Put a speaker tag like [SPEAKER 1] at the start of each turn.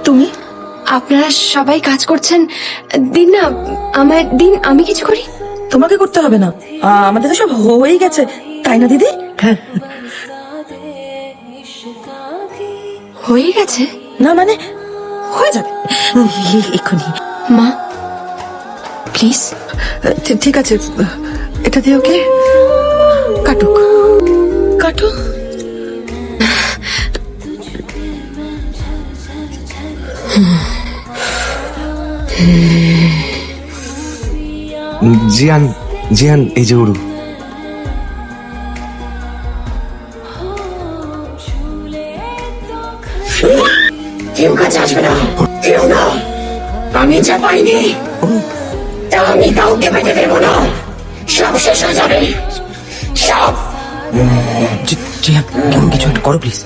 [SPEAKER 1] তুমি?
[SPEAKER 2] আপনারা সবাই কাজ করছেন, দিন না আমায় দিন, আমি কিছু করি।
[SPEAKER 1] তোমাকে করতে হবে না, আমাদের তো সব হয়েই গেছে, তাই না দিদি? হ্যাঁ।
[SPEAKER 2] হয়ে গেছে?
[SPEAKER 1] না মানে হয়ে যাবে এক্ষুনি।
[SPEAKER 2] মা প্লিজ।
[SPEAKER 1] ঠিক আছে, এটা দিয়ে ওকে কাটুক। কাটুক।
[SPEAKER 3] জিয়ান, জিয়ান এই যে উড়ু।
[SPEAKER 4] কেউ কাছে আসবে না, কেউ না। আমি যা পাইনি তা আমি কাউকে পেতে দেবো না। সব শেষ হয়ে যাবে, সব।
[SPEAKER 1] জিয়ান কিছু একটা করো প্লিজ।